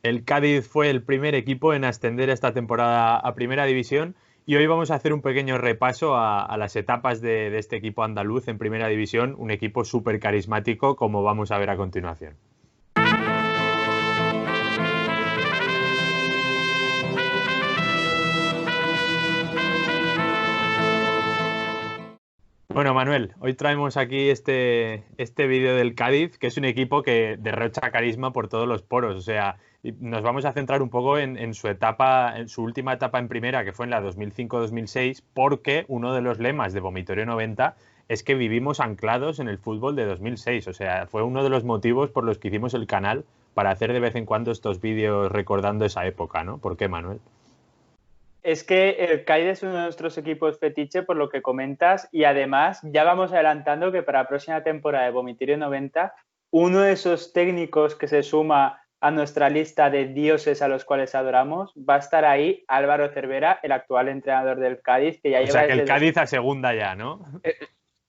El Cádiz fue el primer equipo en ascender esta temporada a Primera División y hoy vamos a hacer un pequeño repaso a las etapas de este equipo andaluz en Primera División, un equipo súper carismático como vamos a ver a continuación. Bueno, Manuel, hoy traemos aquí este vídeo del Cádiz, que es un equipo que derrocha carisma por todos los poros. O sea, y nos vamos a centrar un poco en su etapa, en su última etapa en primera, que fue en la 2005-2006, porque uno de los lemas de Vomitorio 90 es que vivimos anclados en el fútbol de 2006. O sea, fue uno de los motivos por los que hicimos el canal para hacer de vez en cuando estos vídeos recordando esa época, ¿no? ¿Por qué, Manuel? Es que el Cádiz es uno de nuestros equipos fetiche por lo que comentas y además ya vamos adelantando que para la próxima temporada de Vomitirio 90 uno de esos técnicos que se suma a nuestra lista de dioses a los cuales adoramos va a estar ahí Álvaro Cervera, el actual entrenador del Cádiz, que ya O sea, lleva que el desde... Cádiz a segunda ya, ¿no?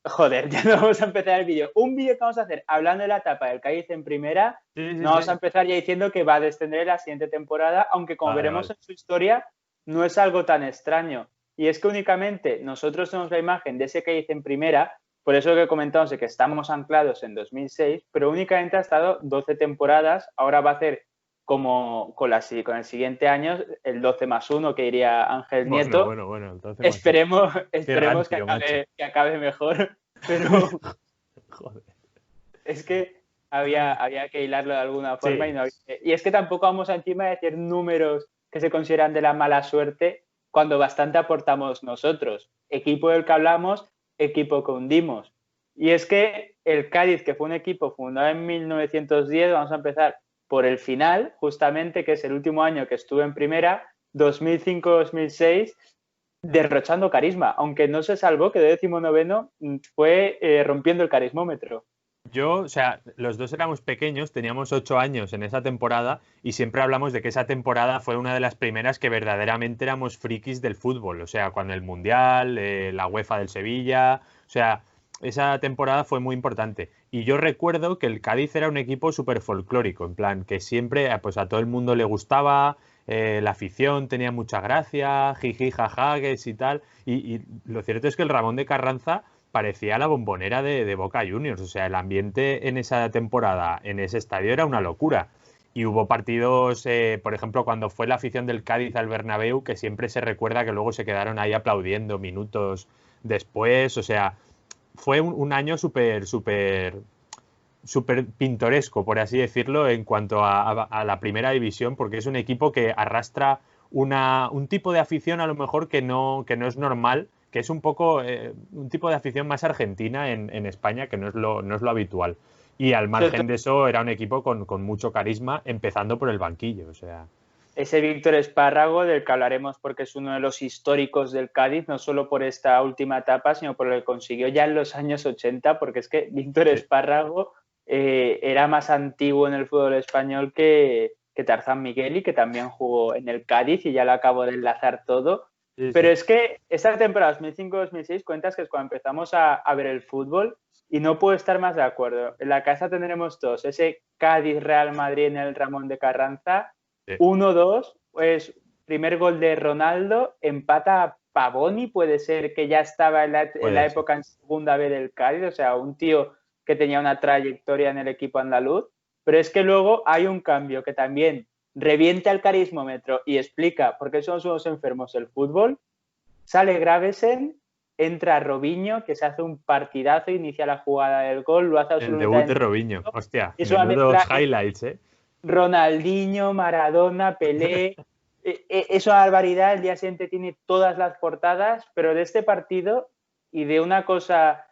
Joder, ya no vamos a empezar el vídeo. Un vídeo que vamos a hacer hablando de la etapa del Cádiz en primera, Sí, sí, no vamos a sí. empezar ya diciendo que va a descender en la siguiente temporada, aunque como Vale, veremos vale. en su historia, no es algo tan extraño. Y es que únicamente nosotros tenemos la imagen de ese Cádiz en primera, por eso que comentamos de que estamos anclados en 2006, pero únicamente ha estado 12 temporadas, ahora va a hacer como con el siguiente año el 12 más 1 que diría Ángel Nieto. Bueno, entonces más. Qué Esperemos rancio, macho. que acabe mejor, pero Joder. es que había que hilarlo de alguna forma y Sí, no había... Y es que tampoco vamos a encima decir números que se consideran de la mala suerte cuando bastante aportamos nosotros. Equipo del que hablamos, equipo que hundimos. Y es que el Cádiz, que fue un equipo fundado en 1910, vamos a empezar por el final, justamente, que es el último año que estuve en primera, 2005-2006, derrochando carisma, aunque no se salvó, que de 19º fue rompiendo el carismómetro. yo, o sea, los dos éramos pequeños, teníamos 8 años en esa temporada y siempre hablamos de que esa temporada fue una de las primeras que verdaderamente éramos frikis del fútbol. O sea, cuando el Mundial, la UEFA del Sevilla, o sea, esa temporada fue muy importante. Y yo recuerdo que el Cádiz era un equipo súper folclórico, en plan, que siempre pues a todo el mundo le gustaba, la afición tenía mucha gracia, jiji, jajagues y tal. Y lo cierto es que el Ramón de Carranza parecía la bombonera de Boca Juniors. O sea, el ambiente en esa temporada, en ese estadio, era una locura. Y hubo partidos, por ejemplo, cuando fue la afición del Cádiz al Bernabéu, que siempre se recuerda que luego se quedaron ahí aplaudiendo minutos después. O sea, fue un año súper pintoresco, por así decirlo, en cuanto a la primera división, porque es un equipo que arrastra un tipo de afición a lo mejor que no es normal, que es un poco un tipo de afición más argentina en España, que no es lo habitual. Y al margen de eso, era un equipo con mucho carisma, empezando por el banquillo. O sea, Ese Víctor Espárrago, del que hablaremos porque es uno de los históricos del Cádiz, no solo por esta última etapa, sino por lo que consiguió ya en los años 80, porque es que Víctor sí, Espárrago era más antiguo en el fútbol español que Tarzán Miguel y que también jugó en el Cádiz y ya lo acabo de enlazar todo. sí, Pero sí. es que esta temporada 2005-2006 cuentas que es cuando empezamos a ver el fútbol y no puedo estar más de acuerdo. En la casa tendremos todos ese Cádiz-Real Madrid en el Ramón de Carranza Sí. 1-2, pues primer gol de Ronaldo, empata Pavoni, puede ser que ya estaba en la Puede ser. época en segunda B del Cádiz, o sea, un tío que tenía una trayectoria en el equipo andaluz, pero es que luego hay un cambio que también revienta el carismómetro y explica por qué somos unos enfermos del fútbol. Sale Gravesen, entra Robinho, que se hace un partidazo, inicia la jugada del gol, lo hace El debut de absolutamente Robinho. todo. Hostia, Es una menudos mezcla highlights, ¿eh? Ronaldinho, Maradona, Pelé, es una barbaridad. El día siguiente tiene todas las portadas, pero de este partido y de una cosa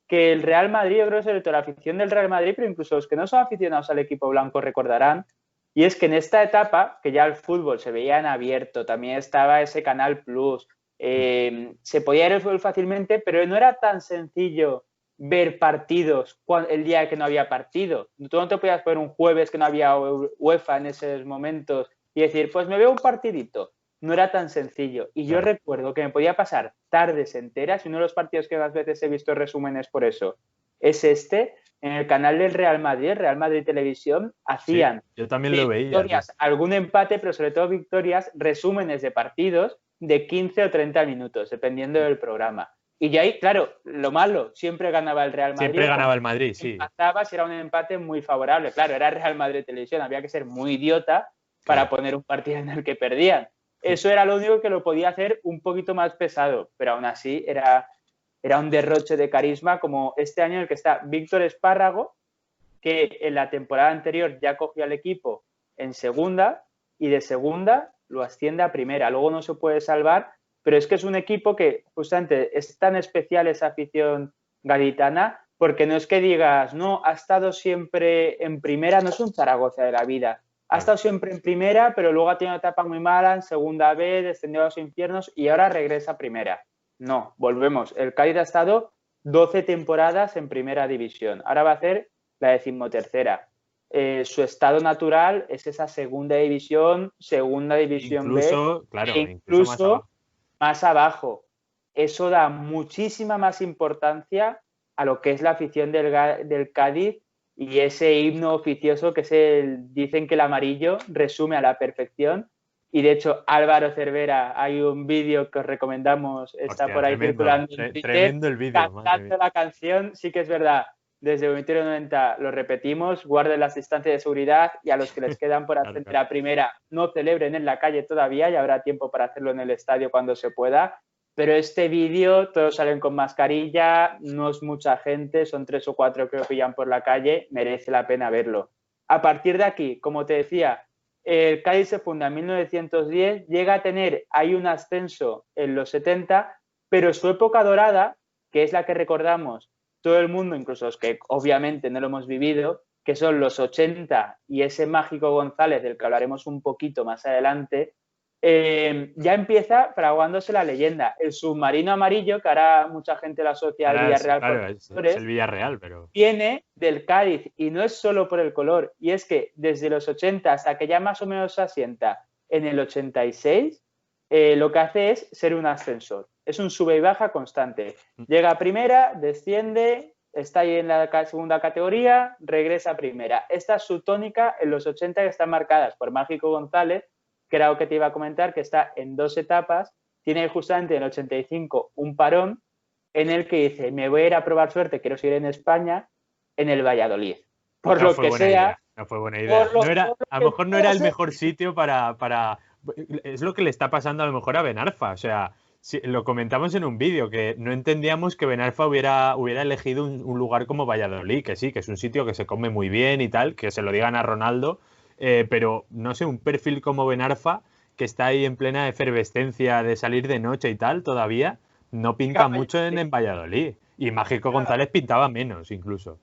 que el Real Madrid, yo creo que sobre todo la afición del Real Madrid, pero incluso los que no son aficionados al equipo blanco recordarán, y es que en esta etapa, que ya el fútbol se veía en abierto, también estaba ese Canal Plus, se podía ir el fútbol fácilmente, pero no era tan sencillo ver partidos el día que no había partido. Tú no te podías poner un jueves que no había UEFA en esos momentos y decir, pues me veo un partidito. No era tan sencillo. Y yo Claro. recuerdo que me podía pasar tardes enteras, y uno de los partidos que más veces he visto resúmenes por eso es este, en el canal del Real Madrid Televisión, hacían yo también lo veía, victorias, algún empate, pero sobre todo victorias, resúmenes de partidos de 15 o 30 minutos, dependiendo del programa. Y ya ahí, claro, lo malo, siempre ganaba el Real Madrid. Siempre ganaba el Madrid, sí. Empataba si era un empate muy favorable. Claro, era Real Madrid Televisión, había que ser muy idiota para poner un partido en el que perdían. Eso era lo único que lo podía hacer un poquito más pesado, pero aún así era un derroche de carisma, como este año en el que está Víctor Espárrago, que en la temporada anterior ya cogió al equipo en segunda y de segunda lo asciende a primera. Luego no se puede salvar, pero es que es un equipo que justamente es tan especial esa afición gaditana, porque no es que digas, no, ha estado siempre en primera, no es un Zaragoza de la vida. Ha estado siempre en primera, pero luego ha tenido una etapa muy mala, en segunda B, descendió a los infiernos y ahora regresa a primera. No, volvemos. El Cádiz ha estado 12 temporadas en primera división. Ahora va a hacer la 13ª. Su estado natural es esa segunda división incluso, B, claro, incluso más abajo. Eso da muchísima más importancia a lo que es la afición del Cádiz y ese himno oficioso que dicen que el amarillo resume a la perfección. Y de hecho, Álvaro Cervera, hay un vídeo que os recomendamos, está por ahí circulando en Twitter, tremendo el vídeo, cantando la canción. Sí que es verdad, desde Vomitorio 90 lo repetimos, guarden las distancias de seguridad y a los que les quedan por ascender a primera, no celebren en la calle todavía y habrá tiempo para hacerlo en el estadio cuando se pueda. Pero este vídeo, todos salen con mascarilla, no es mucha gente, son 3 o 4 que lo pillan por la calle, merece la pena verlo. A partir de aquí, como te decía, el Cádiz se funda en 1910, llega a tener, hay un ascenso en los 70, pero su época dorada, que es la que recordamos todo el mundo, incluso los que obviamente no lo hemos vivido, que son los 80 y ese mágico González, del que hablaremos un poquito más adelante, ya empieza fraguándose la leyenda. El submarino amarillo, que ahora mucha gente lo asocia al Villarreal, claro, es el Villarreal, pero viene del Cádiz y no es solo por el color, y es que desde los 80 hasta que ya más o menos se asienta en el 86, lo que hace es ser un ascensor. Es un sube y baja constante. Llega a primera, desciende, está ahí en la segunda categoría, regresa a primera. Esta es su tónica en los 80, que están marcadas por Mágico González, que era lo que te iba a comentar, que está en 2 etapas. Tiene justamente en el 85 un parón en el que dice, me voy a ir a probar suerte, quiero seguir en España, en el Valladolid. Por lo que sea... No fue buena idea. A lo mejor no era el mejor sitio para... Es lo que le está pasando a lo mejor a Ben Arfa. O sea, lo comentamos en un vídeo, que no entendíamos que Ben Arfa hubiera elegido un lugar como Valladolid, que sí, que es un sitio que se come muy bien y tal, que se lo digan a Ronaldo, pero no sé, un perfil como Ben Arfa, que está ahí en plena efervescencia de salir de noche y tal, todavía no pinta mucho en Valladolid. Y Mágico González pintaba menos, incluso.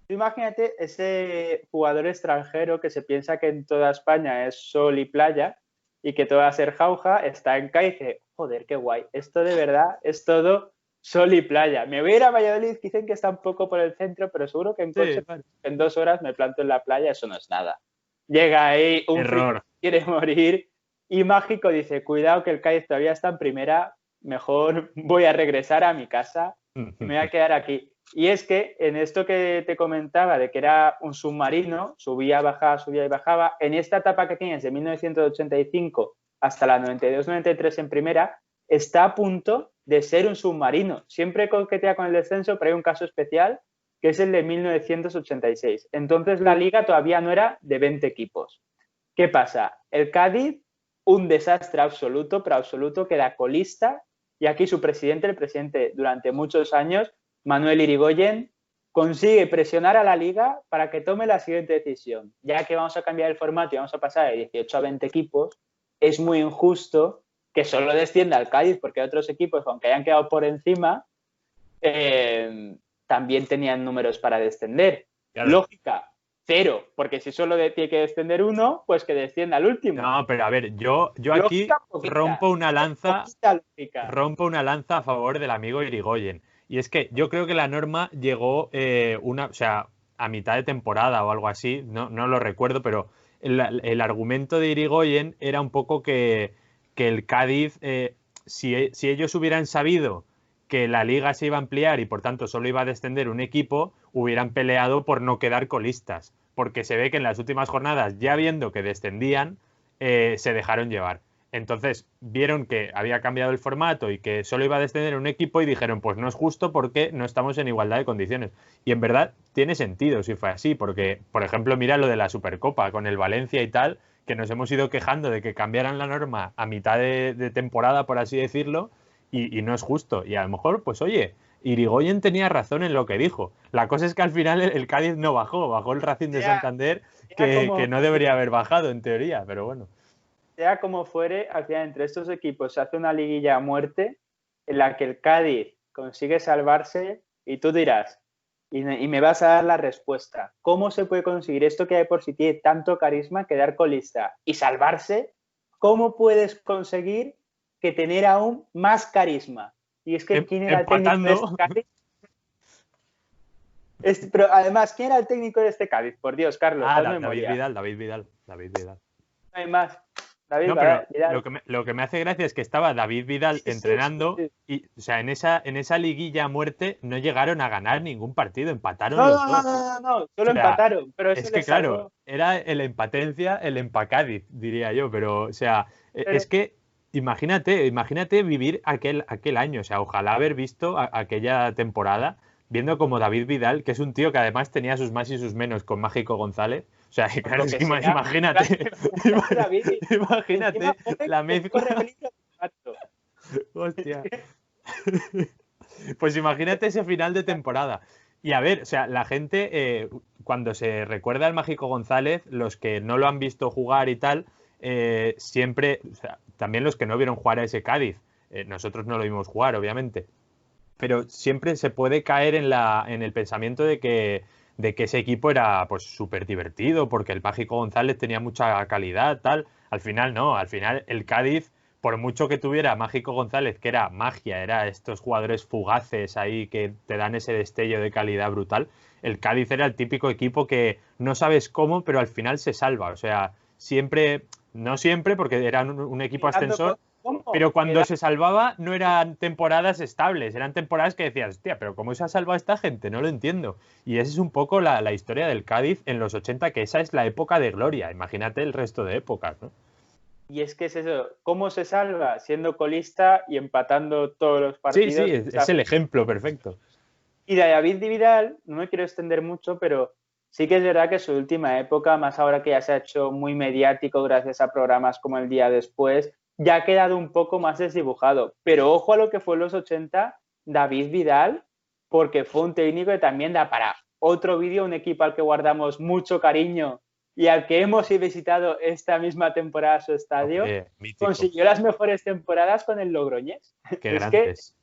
Imagínate ese jugador extranjero que se piensa que en toda España es sol y playa y que todo va a ser jauja, está en Cádiz y dice, joder, qué guay, esto de verdad es todo sol y playa. Me voy a ir a Valladolid, dicen que está un poco por el centro, pero seguro que en coche en 2 horas me planto en la playa, eso no es nada. Llega ahí un error, quiere morir y Mágico dice, cuidado que el Cádiz todavía está en primera, mejor voy a regresar a mi casa y me voy a quedar aquí. Y es que en esto que te comentaba de que era un submarino, subía y bajaba, en esta etapa que tienes de 1985 hasta la 92-93 en primera, está a punto de ser un submarino. Siempre coquetea con el descenso, pero hay un caso especial que es el de 1986. Entonces la liga todavía no era de 20 equipos. ¿Qué pasa? El Cádiz, un desastre absoluto, pero absoluto, queda colista y aquí su presidente, el presidente durante muchos años, Manuel Irigoyen, consigue presionar a la liga para que tome la siguiente decisión. Ya que vamos a cambiar el formato y vamos a pasar de 18 a 20 equipos, es muy injusto que solo descienda al Cádiz, porque otros equipos, aunque hayan quedado por encima, también tenían números para descender. Claro. Lógica, 0, porque si solo tiene que descender uno, pues que descienda al último. No, pero a ver, yo aquí rompo una lanza a favor del amigo Irigoyen. Y es que yo creo que la norma llegó a mitad de temporada o algo así, no lo recuerdo, pero el argumento de Irigoyen era un poco que el Cádiz, si ellos hubieran sabido que la liga se iba a ampliar y por tanto solo iba a descender un equipo, hubieran peleado por no quedar colistas. Porque se ve que en las últimas jornadas, ya viendo que descendían, se dejaron llevar. Entonces vieron que había cambiado el formato y que solo iba a descender un equipo y dijeron, pues no es justo porque no estamos en igualdad de condiciones. Y en verdad tiene sentido si fue así, porque, por ejemplo, mira lo de la Supercopa con el Valencia y tal, que nos hemos ido quejando de que cambiaran la norma a mitad de temporada, por así decirlo, y no es justo. Y a lo mejor, pues oye, Irigoyen tenía razón en lo que dijo. La cosa es que al final el Cádiz no bajó el Racing de Santander, que no debería haber bajado en teoría, pero bueno. Sea como fuere, al final entre estos equipos se hace una liguilla a muerte en la que el Cádiz consigue salvarse y tú dirás, y me vas a dar la respuesta, ¿cómo se puede conseguir esto que de por sí tiene tanto carisma, quedar colista y salvarse? ¿Cómo puedes conseguir que tener aún más carisma? Y es que ¿quién era el técnico de este Cádiz? Pero además, ¿quién era el técnico de este Cádiz? Por Dios, Carlos, David Vidal. No hay más. David, no, pero lo que me hace gracia es que estaba David Vidal entrenando y, o sea, en esa liguilla a muerte no llegaron a ganar ningún partido, empataron los dos. No, solo empataron. Pero es que claro, era el empatencia, el empacádiz, diría yo, pero, o sea, es que imagínate vivir aquel año, o sea, ojalá haber visto aquella temporada, viendo como David Vidal, que es un tío que además tenía sus más y sus menos con Mágico González. O sea, claro, es que imagínate la mezcla. Hostia. Pues imagínate ese final de temporada. Y a ver, o sea, la gente, cuando se recuerda al Mágico González, los que no lo han visto jugar y tal, siempre, o sea, también los que no vieron jugar a ese Cádiz, nosotros no lo vimos jugar, obviamente, pero siempre se puede caer en el pensamiento de que ese equipo era pues súper divertido, porque el Mágico González tenía mucha calidad, tal. Al final no, al final el Cádiz, por mucho que tuviera Mágico González, que era magia, era estos jugadores fugaces ahí que te dan ese destello de calidad brutal, el Cádiz era el típico equipo que no sabes cómo, pero al final se salva. O sea, siempre, no siempre, porque era un equipo ascensor, pero cuando se salvaba no eran temporadas estables, eran temporadas que decías, hostia, pero ¿cómo se ha salvado esta gente? No lo entiendo. Y esa es un poco la historia del Cádiz en los 80, que esa es la época de gloria. Imagínate el resto de épocas, ¿no? Y es que es eso, ¿cómo se salva? Siendo colista y empatando todos los partidos. Sí, es el ejemplo perfecto. Y de David Vidal, no me quiero extender mucho, pero sí que es verdad que su última época, más ahora que ya se ha hecho muy mediático gracias a programas como El Día Después, ya ha quedado un poco más desdibujado. Pero ojo a lo que fue en los 80, David Vidal, porque fue un técnico que también da para otro vídeo, un equipo al que guardamos mucho cariño y al que hemos visitado esta misma temporada su estadio, consiguió las mejores temporadas con el Logroñés. Qué grandes.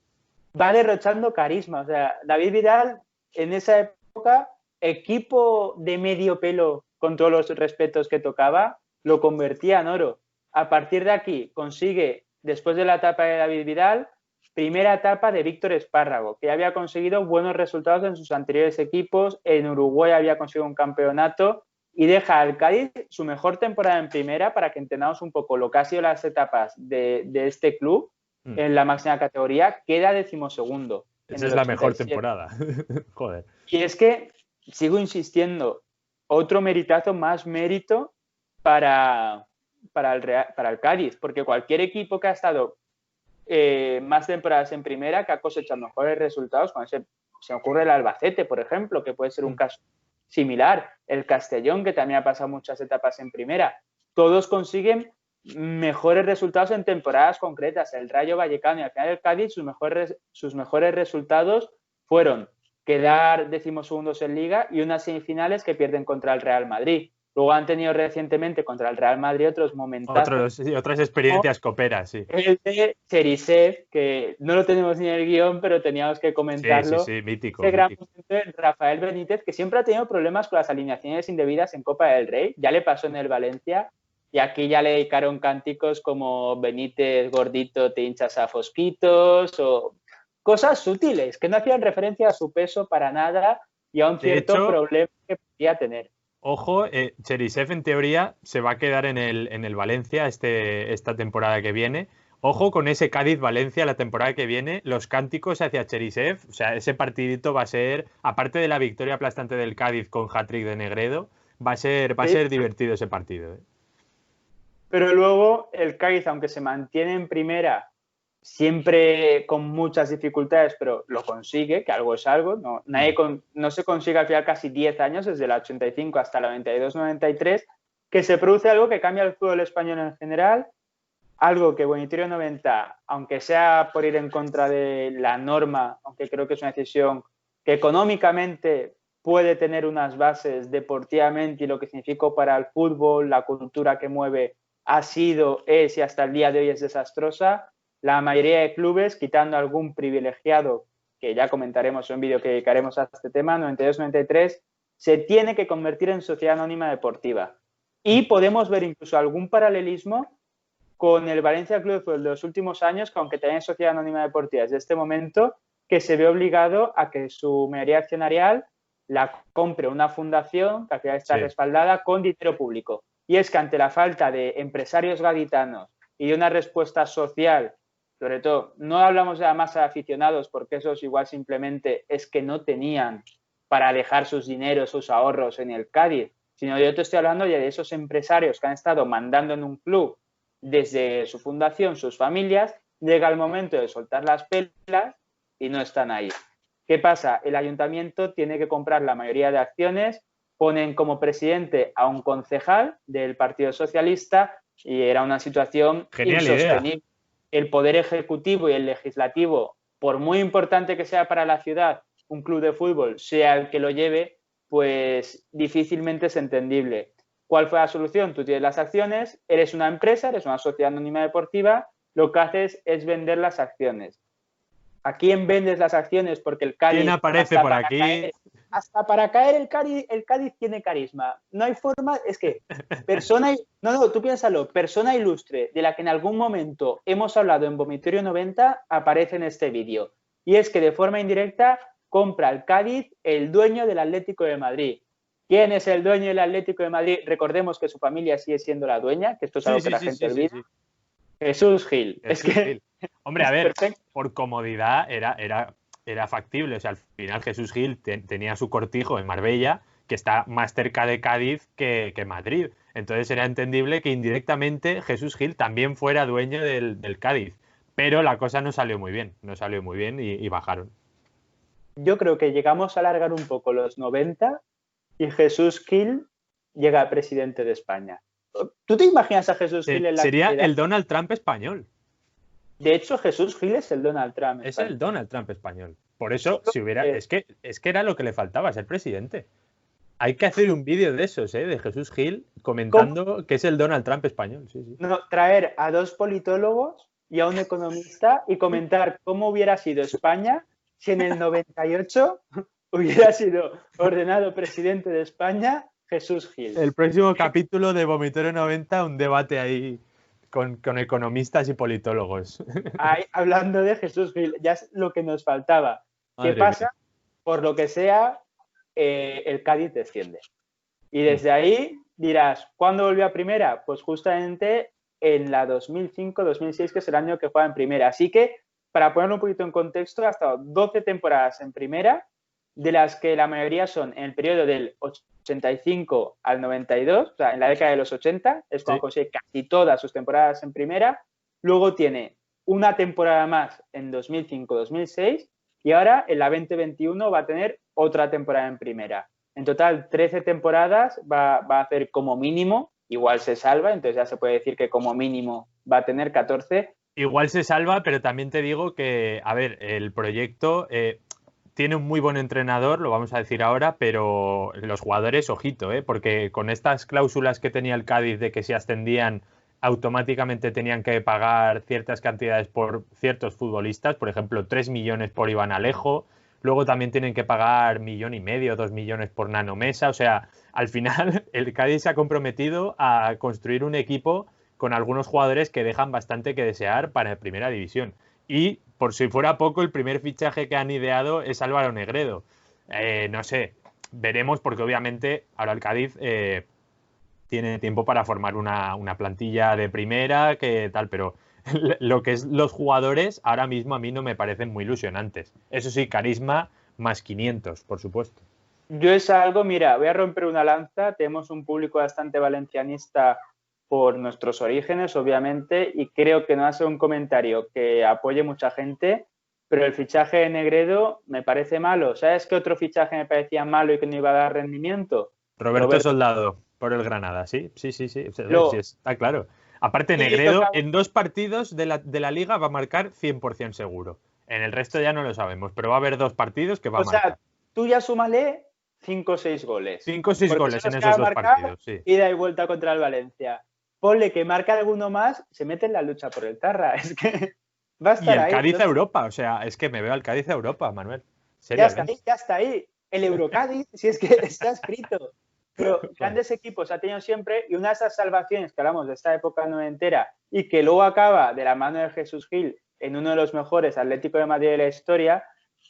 Que va derrochando carisma. O sea, David Vidal, en esa época, equipo de medio pelo, con todos los respetos que tocaba, lo convertía en oro. A partir de aquí consigue, después de la etapa de David Vidal, primera etapa de Víctor Espárrago, que ya había conseguido buenos resultados en sus anteriores equipos. En Uruguay había conseguido un campeonato y deja al Cádiz su mejor temporada en primera, para que entendamos un poco lo que ha sido las etapas de este club en la máxima categoría. Queda 12º. Esa es la mejor temporada. Joder. Y es que, sigo insistiendo, otro meritazo, más mérito para el Cádiz, porque cualquier equipo que ha estado más temporadas en primera, que ha cosechado mejores resultados, cuando se me ocurre el Albacete, por ejemplo, que puede ser un caso similar, el Castellón, que también ha pasado muchas etapas en primera, todos consiguen mejores resultados en temporadas concretas. El Rayo Vallecano y al final el Cádiz, sus mejores resultados fueron quedar 12º en Liga y unas semifinales que pierden contra el Real Madrid. Luego han tenido recientemente contra el Real Madrid otros momentazos. Otras experiencias coperas, sí. El de Cherisev, que no lo tenemos ni en el guión, pero teníamos que comentarlo. Sí, mítico. Ese gran momento de Rafael Benítez, que siempre ha tenido problemas con las alineaciones indebidas en Copa del Rey. Ya le pasó en el Valencia. Y aquí ya le dedicaron cánticos como Benítez, gordito, te hinchas a fosquitos, o cosas sutiles, que no hacían referencia a su peso para nada y a un cierto problema que podía tener. Ojo, Cherisev en teoría se va a quedar en el Valencia esta temporada que viene. Ojo con ese Cádiz-Valencia la temporada que viene, los cánticos hacia Cherisev, o sea, ese partidito va a ser, aparte de la victoria aplastante del Cádiz con hat-trick de Negredo, va a Sí, ser divertido ese partido, ¿eh? pero luego el Cádiz, aunque se mantiene en primera, siempre con muchas dificultades, pero lo consigue, que algo es algo. No, no se consigue al final casi 10 años, desde la 85 hasta la 92-93, que se produce algo que cambia el fútbol español en general, algo que Buenitorio 90, aunque sea por ir en contra de la norma, aunque creo que es una decisión que económicamente puede tener unas bases deportivamente y lo que significó para el fútbol, la cultura que mueve, ha sido, es y hasta el día de hoy es desastrosa. La mayoría de clubes, quitando algún privilegiado, que ya comentaremos en un vídeo que dedicaremos a este tema, 92-93, se tiene que convertir en sociedad anónima deportiva. Y podemos ver incluso algún paralelismo con el Valencia Club de Fútbol de los últimos años, que aunque también es sociedad anónima deportiva desde este momento, que se ve obligado a que su mayoría accionarial la compre una fundación que al final está respaldada con dinero público. Y es que ante la falta de empresarios gaditanos y de una respuesta social, sobre todo, no hablamos de la masa de aficionados, porque esos igual simplemente es que no tenían para dejar sus dineros, sus ahorros en el Cádiz, sino yo te estoy hablando ya de esos empresarios que han estado mandando en un club desde su fundación, sus familias, llega el momento de soltar las pelas y no están ahí. ¿Qué pasa? El ayuntamiento tiene que comprar la mayoría de acciones, ponen como presidente a un concejal del Partido Socialista y era una situación insostenible. Idea. El poder ejecutivo y el legislativo, por muy importante que sea para la ciudad un club de fútbol, sea el que lo lleve, pues difícilmente es entendible. ¿Cuál fue la solución? Tú tienes las acciones, eres una empresa, eres una sociedad anónima deportiva, lo que haces es vender las acciones. ¿A quién vendes las acciones? Porque el Cádiz... ¿Quién aparece por aquí? Hasta para caer el Cádiz tiene carisma. No hay forma, es que persona... No, tú piénsalo, persona ilustre de la que en algún momento hemos hablado en Vomitorio 90 aparece en este vídeo. Y es que de forma indirecta compra el Cádiz el dueño del Atlético de Madrid. ¿Quién es el dueño del Atlético de Madrid? Recordemos que su familia sigue siendo la dueña, que esto es algo que la gente olvida. Sí. Jesús Gil. Gil. Hombre, a ver, por comodidad era factible. O sea, al final Jesús Gil tenía su cortijo en Marbella, que está más cerca de Cádiz que Madrid. Entonces era entendible que indirectamente Jesús Gil también fuera dueño del Cádiz. Pero la cosa no salió muy bien. No salió muy bien y bajaron. Yo creo que llegamos a alargar un poco los 90 y Jesús Gil llega a presidente de España. ¿Tú te imaginas a Jesús Gil en la Sería actualidad? El Donald Trump español. De hecho, Jesús Gil es el Donald Trump español. Es el Donald Trump español. Por eso, si hubiera... Es que era lo que le faltaba, ser presidente. Hay que hacer un vídeo de esos, de Jesús Gil comentando que es el Donald Trump español. Sí, sí. No, traer a 2 politólogos y a un economista y comentar cómo hubiera sido España si en el 98 hubiera sido ordenado presidente de España Jesús Gil. El próximo capítulo de Vomitorio 90, un debate ahí con economistas y politólogos. Ahí, hablando de Jesús Gil, ya es lo que nos faltaba. Madre ¿Qué pasa? Mía. Por lo que sea, el Cádiz desciende. Y desde ahí dirás, ¿cuándo volvió a primera? Pues justamente en la 2005-2006, que es el año que juega en primera. Así que, para ponerlo un poquito en contexto, ha estado 12 temporadas en primera, de las que la mayoría son en el periodo del 85 al 92, o sea, en la década de los 80, es cuando consigue casi todas sus temporadas en primera. Luego tiene una temporada más en 2005-2006 y ahora en la 2021 va a tener otra temporada en primera. En total, 13 temporadas va a hacer como mínimo, igual se salva, entonces ya se puede decir que como mínimo va a tener 14. Igual se salva, pero también te digo que, a ver, el proyecto... tiene un muy buen entrenador, lo vamos a decir ahora, pero los jugadores, ojito, porque con estas cláusulas que tenía el Cádiz de que si ascendían automáticamente tenían que pagar ciertas cantidades por ciertos futbolistas, por ejemplo, 3 millones por Iván Alejo, luego también tienen que pagar 1,5 millones, 2 millones por Nano Mesa, o sea, al final el Cádiz se ha comprometido a construir un equipo con algunos jugadores que dejan bastante que desear para Primera División. Y, por si fuera poco, el primer fichaje que han ideado es Álvaro Negredo. No sé, veremos porque obviamente ahora el Cádiz tiene tiempo para formar una plantilla de primera, que tal, pero lo que es los jugadores, ahora mismo a mí no me parecen muy ilusionantes. Eso sí, carisma más 500, por supuesto. Yo es algo, mira, voy a romper una lanza. Tenemos un público bastante valencianista por nuestros orígenes, obviamente, y creo que no va a ser un comentario que apoye mucha gente, pero el fichaje de Negredo me parece malo. ¿Sabes qué otro fichaje me parecía malo y que no iba a dar rendimiento? Roberto Soldado por el Granada, sí, sí, sí, sí, sí, está claro. Aparte, Negredo en 2 partidos de la Liga va a marcar 100% seguro. En el resto ya no lo sabemos, pero va a haber 2 partidos que va a marcar. O sea, tú ya súmale 5 o 6 goles. 5 o 6 goles en esos 2 partidos, sí. Ida y vuelta contra el Valencia. Ponle que marca alguno más, se mete en la lucha por el Tarra. Es que va a estar ahí. Y el Cádiz a Europa, o sea, es que me veo al Cádiz a Europa, Manuel. Ya está ahí. El Eurocádiz, si es que está escrito. Pero grandes equipos ha tenido siempre, y una de esas salvaciones que hablamos de esta época noventera y que luego acaba de la mano de Jesús Gil en uno de los mejores Atlético de Madrid de la historia,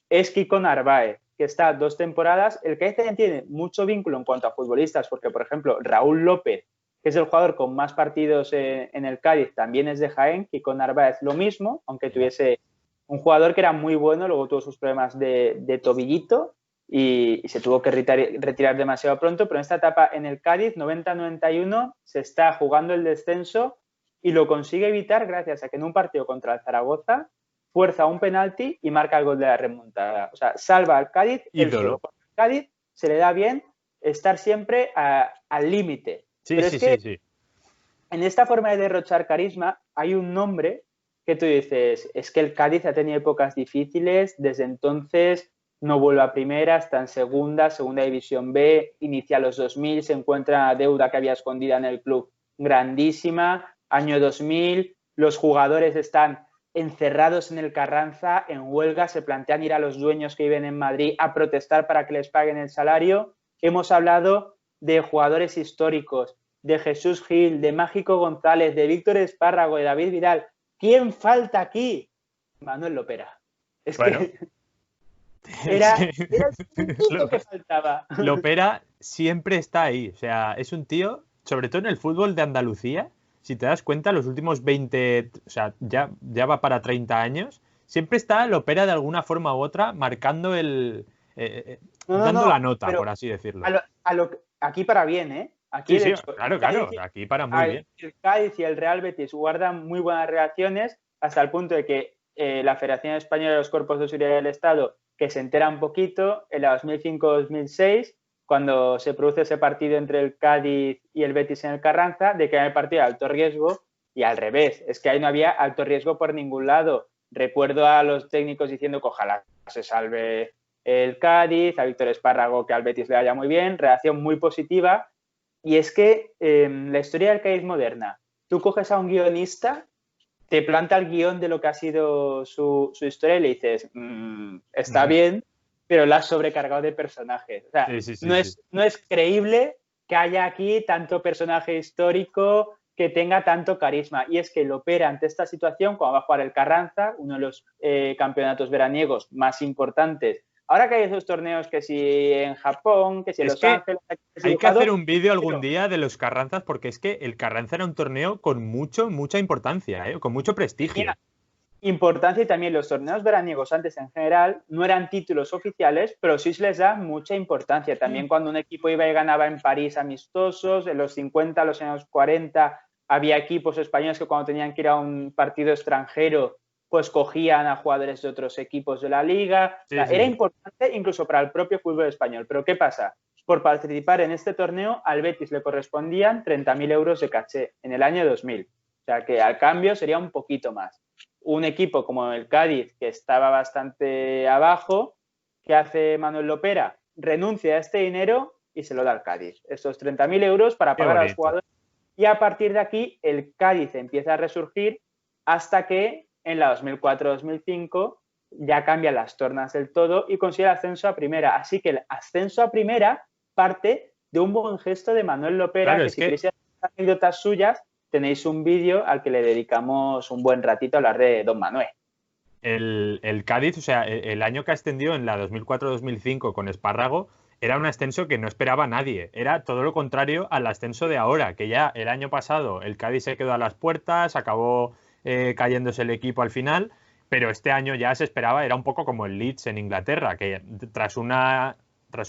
es Kiko Narváez, que está 2 temporadas. El Cádiz también tiene mucho vínculo en cuanto a futbolistas, porque, por ejemplo, Raúl López, que es el jugador con más partidos en el Cádiz, también es de Jaén. Kiko Narváez lo mismo, aunque tuviese un jugador que era muy bueno, luego tuvo sus problemas de tobillito y se tuvo que retirar demasiado pronto, pero en esta etapa en el Cádiz, 90-91, se está jugando el descenso y lo consigue evitar gracias a que en un partido contra el Zaragoza fuerza un penalti y marca el gol de la remontada. O sea, salva al Cádiz, el Cádiz se le da bien estar siempre al límite. Sí, pero sí, sí. En esta forma de derrochar carisma hay un nombre que tú dices, es que el Cádiz ha tenido épocas difíciles, desde entonces no vuelve a primera, está en segunda división B, inicia los 2000, se encuentra una deuda que había escondida en el club grandísima, año 2000, los jugadores están encerrados en el Carranza, en huelga, se plantean ir a los dueños que viven en Madrid a protestar para que les paguen el salario. Hemos hablado de jugadores históricos, de Jesús Gil, de Mágico González, de Víctor Espárrago, de David Vidal. ¿Quién falta aquí? Manuel Lopera. Es bueno. Que era el punto que faltaba. Lopera siempre está ahí. O sea, es un tío, sobre todo en el fútbol de Andalucía, si te das cuenta, los últimos 20, o sea, ya va para 30 años, siempre está Lopera de alguna forma u otra marcando dando la nota, por así decirlo. Aquí para bien, ¿eh? Aquí, sí, claro, aquí para muy bien. El Cádiz y el Real Betis guardan muy buenas relaciones hasta el punto de que la Federación Española de los Cuerpos de Seguridad del Estado, que se entera un poquito, en la 2005-2006, cuando se produce ese partido entre el Cádiz y el Betis en el Carranza, de que era el partido de alto riesgo, y al revés, es que ahí no había alto riesgo por ningún lado. Recuerdo a los técnicos diciendo que ojalá se salve el Cádiz, a Víctor Espárrago que al Betis le vaya muy bien, reacción muy positiva. Y es que la historia del Cádiz moderna, tú coges a un guionista, te planta el guión de lo que ha sido su historia y le dices, está bien, pero la has sobrecargado de personajes. O sea, no es creíble que haya aquí tanto personaje histórico que tenga tanto carisma. Y es que Lopera ante esta situación, cuando va a jugar el Carranza, uno de los campeonatos veraniegos más importantes. Ahora que hay esos torneos que si en Japón, que si en Los Ángeles... Hay que hacer un vídeo algún día de los Carranzas, porque es que el Carranza era un torneo con mucha importancia, con mucho prestigio. Mira, importancia, y también los torneos veraniegos antes en general no eran títulos oficiales, pero sí se les da mucha importancia. También cuando un equipo iba y ganaba en París amistosos, en los 50, los años 40, había equipos españoles que cuando tenían que ir a un partido extranjero pues cogían a jugadores de otros equipos de la liga. Era importante incluso para el propio fútbol español. Pero ¿qué pasa? Por participar en este torneo, al Betis le correspondían 30.000 euros de caché en el año 2000. O sea que al cambio sería un poquito más. Un equipo como el Cádiz, que estaba bastante abajo, ¿qué hace Manuel Lopera? Renuncia a este dinero y se lo da al Cádiz. Estos 30.000 euros para pagar a los jugadores. Y a partir de aquí, el Cádiz empieza a resurgir hasta que en la 2004-2005 ya cambian las tornas del todo y consigue el ascenso a primera. Así que el ascenso a primera parte de un buen gesto de Manuel Lopera, claro, que si queréis anécdotas suyas, tenéis un vídeo al que le dedicamos un buen ratito a hablar de don Manuel. El Cádiz, o sea, el año que ascendió en la 2004-2005 con Espárrago, era un ascenso que no esperaba nadie. Era todo lo contrario al ascenso de ahora, que ya el año pasado el Cádiz se quedó a las puertas, acabó cayéndose el equipo al final, pero este año ya se esperaba, era un poco como el Leeds en Inglaterra, que tras una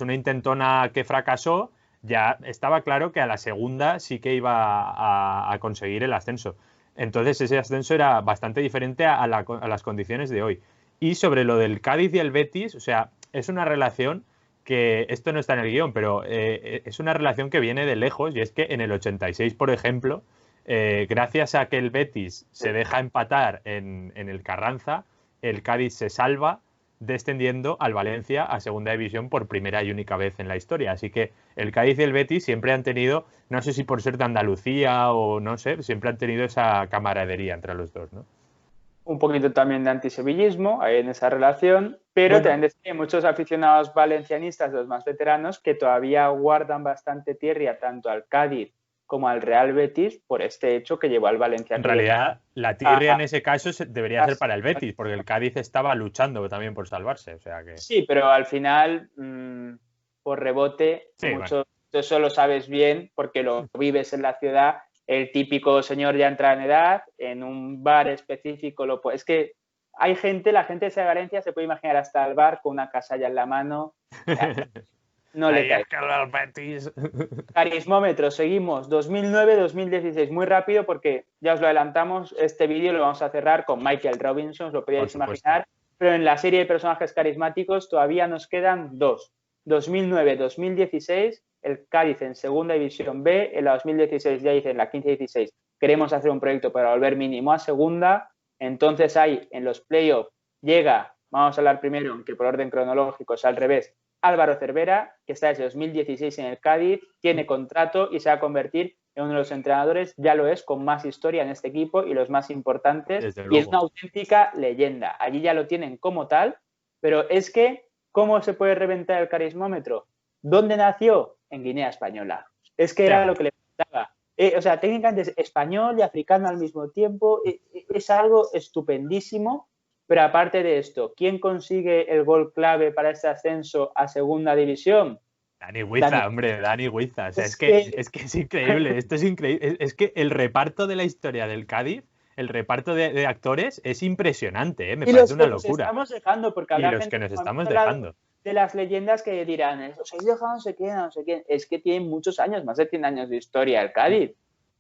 intentona que fracasó, ya estaba claro que a la segunda sí que iba a conseguir el ascenso. Entonces ese ascenso era bastante diferente a las condiciones de hoy. Y sobre lo del Cádiz y el Betis, o sea, es una relación que, esto no está en el guión, pero es una relación que viene de lejos, y es que en el 86, por ejemplo, gracias a que el Betis se deja empatar en el Carranza, el Cádiz se salva descendiendo al Valencia a segunda división por primera y única vez en la historia. Así que el Cádiz y el Betis siempre han tenido, no sé si por ser de Andalucía o no sé, siempre han tenido esa camaradería entre los dos, ¿no? Un poquito también de antisevillismo hay en esa relación, pero Bueno, también decía muchos aficionados valencianistas, los más veteranos, que todavía guardan bastante tirria tanto al Cádiz como al Real Betis por este hecho que llevó al Valencia. en realidad, la tirria en ese caso debería ser para el Betis, porque el Cádiz estaba luchando también por salvarse. O sea que... Sí, pero al final, por rebote, Sí, mucho, eso lo sabes bien porque lo vives en la ciudad. El típico señor ya entra en edad, en un bar específico, es que hay gente, la gente de esa Valencia se puede imaginar hasta el bar con una casalla en la mano. No le cae. Carismómetro, seguimos. 2009-2016, muy rápido porque ya os lo adelantamos, este vídeo lo vamos a cerrar con Michael Robinson, os lo podíais imaginar, pero en la serie de personajes carismáticos todavía nos quedan dos. 2009-2016, el Cádiz en segunda división B, en la 2016 ya dice en la 15-16 queremos hacer un proyecto para volver mínimo a segunda, entonces ahí en los playoffs llega, vamos a hablar primero, aunque por orden cronológico es al revés, Álvaro Cervera, que está desde 2016 en el Cádiz, tiene contrato y se va a convertir en uno de los entrenadores, ya lo es, con más historia en este equipo y los más importantes, y es una auténtica leyenda. Allí ya lo tienen como tal, pero es que, ¿cómo se puede reventar el carismómetro? ¿Dónde nació? En Guinea Española. Es que era lo que le faltaba. O sea, técnicamente es español y africano al mismo tiempo, es algo estupendísimo. Pero aparte de esto, ¿quién consigue el gol clave para este ascenso a segunda división? Dani Huiza, hombre, Dani Huiza. O sea, es que es increíble, esto es increíble. Es que el reparto de la historia del Cádiz, el reparto de actores es impresionante, me parece una locura. Estamos dejando, porque y los que nos estamos dejando. De las leyendas que dirán, os habéis dejado no sé qué, no sé qué. Es que tienen muchos años, más de 100 años de historia el Cádiz.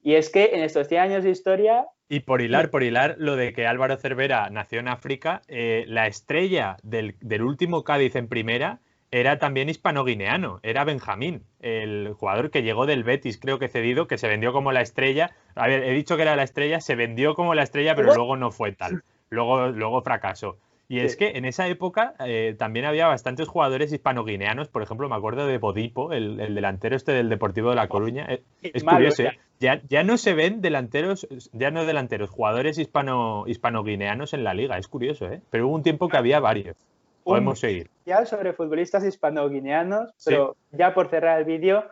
Y es que en estos 100 años de historia... Y por hilar lo de que Álvaro Cervera nació en África, la estrella del último Cádiz en primera era también hispano-guineano, era Benjamín, el jugador que llegó del Betis, creo que cedido, que se vendió como la estrella. A ver, he dicho que era la estrella, se vendió como la estrella, pero luego no fue tal. Luego fracasó. Y es que en esa época también había bastantes jugadores hispano-guineanos. Por ejemplo, me acuerdo de Bodipo, el delantero este del Deportivo de La Coruña. Es curioso, ya no se ven jugadores hispano-guineanos en la liga. Es curioso, ¿eh? Pero hubo un tiempo que había varios. Podemos seguir. Sobre futbolistas hispano-guineanos, pero ya por cerrar el vídeo,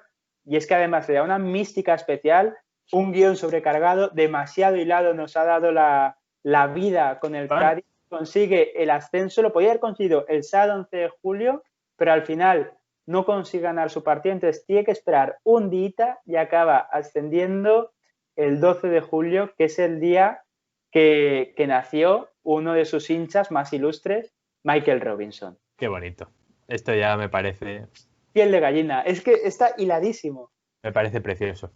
y es que además le da una mística especial, un guión sobrecargado, demasiado hilado nos ha dado la vida con el Cádiz. Consigue el ascenso, lo podía haber conseguido el sábado 11 de julio, pero al final no consigue ganar su partido, entonces tiene que esperar un día y acaba ascendiendo el 12 de julio, que es el día que nació uno de sus hinchas más ilustres, Michael Robinson. Qué bonito. Esto ya me parece... Piel de gallina. Es que está hiladísimo. Me parece precioso.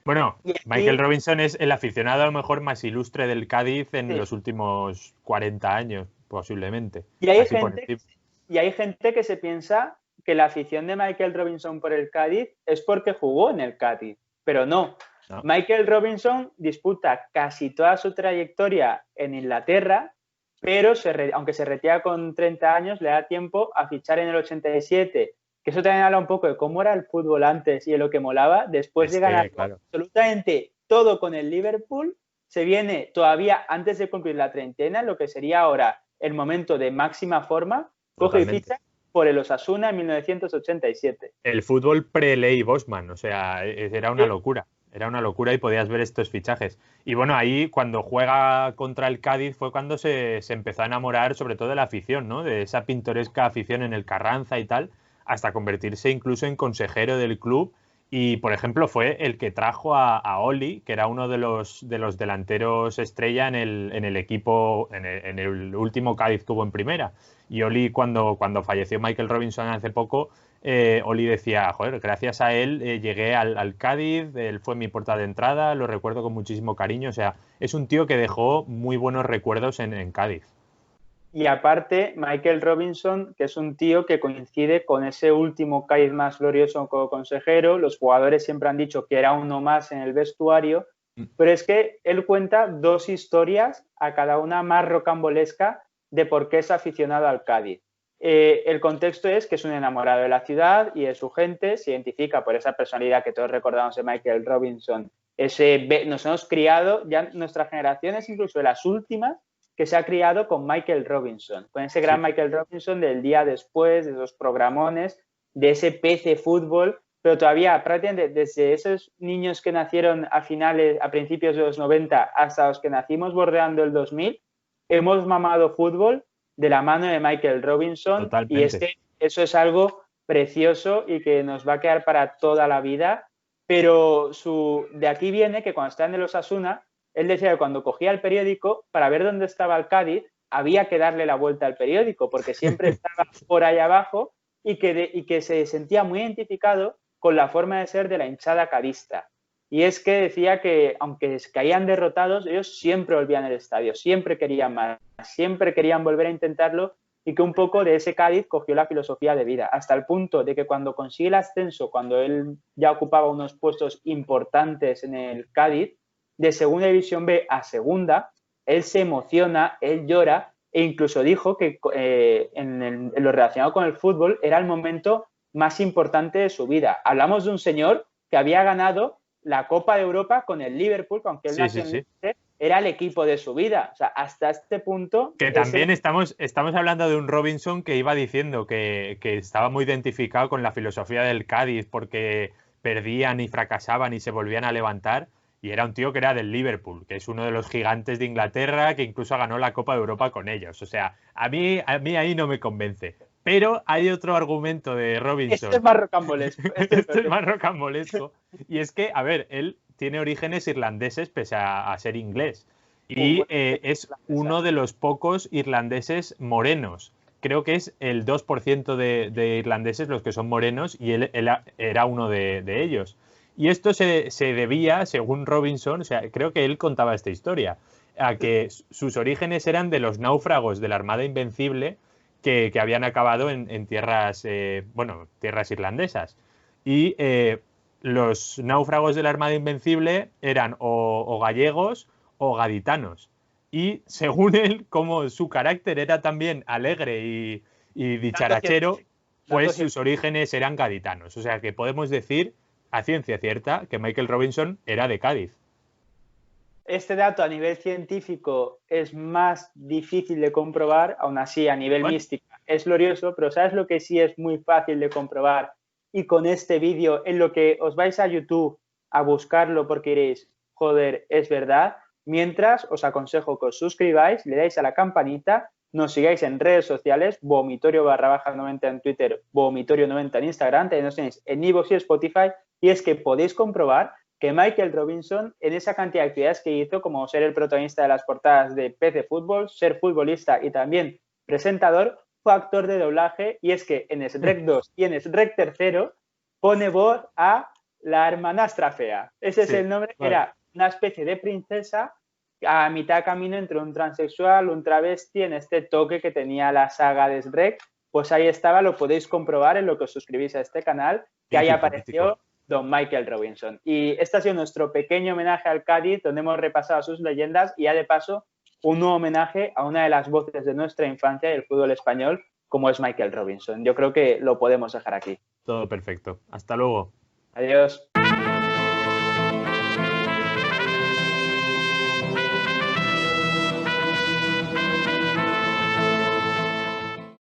Bueno, Michael Robinson es el aficionado a lo mejor más ilustre del Cádiz en los últimos 40 años, posiblemente. Y hay gente que se piensa que la afición de Michael Robinson por el Cádiz es porque jugó en el Cádiz, pero no. Michael Robinson disputa casi toda su trayectoria en Inglaterra, pero aunque se retira con 30 años, le da tiempo a fichar en el 87, que eso también habla un poco de cómo era el fútbol antes y de lo que molaba. Después de ganar absolutamente todo con el Liverpool, se viene todavía antes de cumplir la treintena, lo que sería ahora el momento de máxima forma, coge y ficha por el Osasuna en 1987. El fútbol pre-Ley Bosman, o sea, era una locura. Era una locura y podías ver estos fichajes. Y bueno, ahí cuando juega contra el Cádiz fue cuando se empezó a enamorar sobre todo de la afición, ¿no? De esa pintoresca afición en el Carranza y tal, hasta convertirse incluso en consejero del club Y, por ejemplo, fue el que trajo a Oli, que era uno de los delanteros estrella en el equipo, en el último Cádiz que hubo en primera. Y Oli, cuando falleció Michael Robinson hace poco, Oli decía, joder, gracias a él llegué al Cádiz, él fue mi puerta de entrada, lo recuerdo con muchísimo cariño. O sea, es un tío que dejó muy buenos recuerdos en Cádiz. Y aparte, Michael Robinson, que es un tío que coincide con ese último Cádiz más glorioso como consejero. Los jugadores siempre han dicho que era uno más en el vestuario, pero es que él cuenta dos historias, a cada una más rocambolesca, de por qué es aficionado al Cádiz. El contexto es que es un enamorado de la ciudad y de su gente, se identifica por esa personalidad que todos recordamos de Michael Robinson. Nos hemos criado, ya nuestras generaciones, incluso de las últimas, que se ha criado con Michael Robinson, con ese gran Michael Robinson del día después, de esos programones, de ese PC fútbol, pero todavía prácticamente desde esos niños que nacieron a principios de los 90 hasta los que nacimos bordeando el 2000, hemos mamado fútbol de la mano de Michael Robinson. Totalmente. Y eso es algo precioso y que nos va a quedar para toda la vida, pero de aquí viene que cuando está en el Osasuna, él decía que cuando cogía el periódico, para ver dónde estaba el Cádiz, había que darle la vuelta al periódico, porque siempre estaba por ahí abajo y que se sentía muy identificado con la forma de ser de la hinchada cadista. Y es que decía que, aunque caían derrotados, ellos siempre volvían al estadio, siempre querían más, siempre querían volver a intentarlo, y que un poco de ese Cádiz cogió la filosofía de vida, hasta el punto de que cuando consigue el ascenso, cuando él ya ocupaba unos puestos importantes en el Cádiz, de segunda división B a segunda, él se emociona, él llora, e incluso dijo que en lo relacionado con el fútbol era el momento más importante de su vida. Hablamos de un señor que había ganado la Copa de Europa con el Liverpool, aunque él nació en Leicester, era el equipo de su vida. O sea, hasta este punto... Que también estamos hablando de un Robinson que iba diciendo que estaba muy identificado con la filosofía del Cádiz porque perdían y fracasaban y se volvían a levantar. Y era un tío que era del Liverpool, que es uno de los gigantes de Inglaterra, que incluso ganó la Copa de Europa con ellos. O sea, a mí ahí no me convence. Pero hay otro argumento de Robinson. Este es más rocambolesco. Este es más rocambolesco. Y es que, a ver, él tiene orígenes irlandeses pese a ser inglés. Y es uno de los pocos irlandeses morenos. Creo que es el 2% de irlandeses los que son morenos y él era uno de ellos. Y esto se debía, según Robinson, o sea, creo que él contaba esta historia, a que sus orígenes eran de los náufragos de la Armada Invencible que habían acabado en tierras, tierras irlandesas. Y los náufragos de la Armada Invencible eran o gallegos o gaditanos. Y según él, como su carácter era también alegre y dicharachero, pues sus orígenes eran gaditanos. O sea que podemos decir a ciencia cierta que Michael Robinson era de Cádiz. Este dato a nivel científico es más difícil de comprobar, aún así a nivel mística es glorioso, pero ¿sabes lo que sí es muy fácil de comprobar? Y con este vídeo, en lo que os vais a YouTube a buscarlo porque diréis, joder, es verdad. Mientras, os aconsejo que os suscribáis, le dais a la campanita, nos sigáis en redes sociales, vomitorio_90 en Twitter, vomitorio90 en Instagram, también nos tenéis en iVoox y Spotify, y es que podéis comprobar que Michael Robinson, en esa cantidad de actividades que hizo, como ser el protagonista de las portadas de PC Fútbol, ser futbolista y también presentador, fue actor de doblaje, y es que en Shrek 2 y en Shrek 3 pone voz a la hermanastra fea. Ese es el nombre, era una especie de princesa a mitad camino entre un transexual, un travesti, en este toque que tenía la saga de Shrek. Pues ahí estaba, lo podéis comprobar en lo que os suscribís a este canal, que ahí apareció don Michael Robinson. Y este ha sido nuestro pequeño homenaje al Cádiz, donde hemos repasado sus leyendas y ya de paso un nuevo homenaje a una de las voces de nuestra infancia del fútbol español, como es Michael Robinson. Yo creo que lo podemos dejar aquí. Todo perfecto. Hasta luego. Adiós.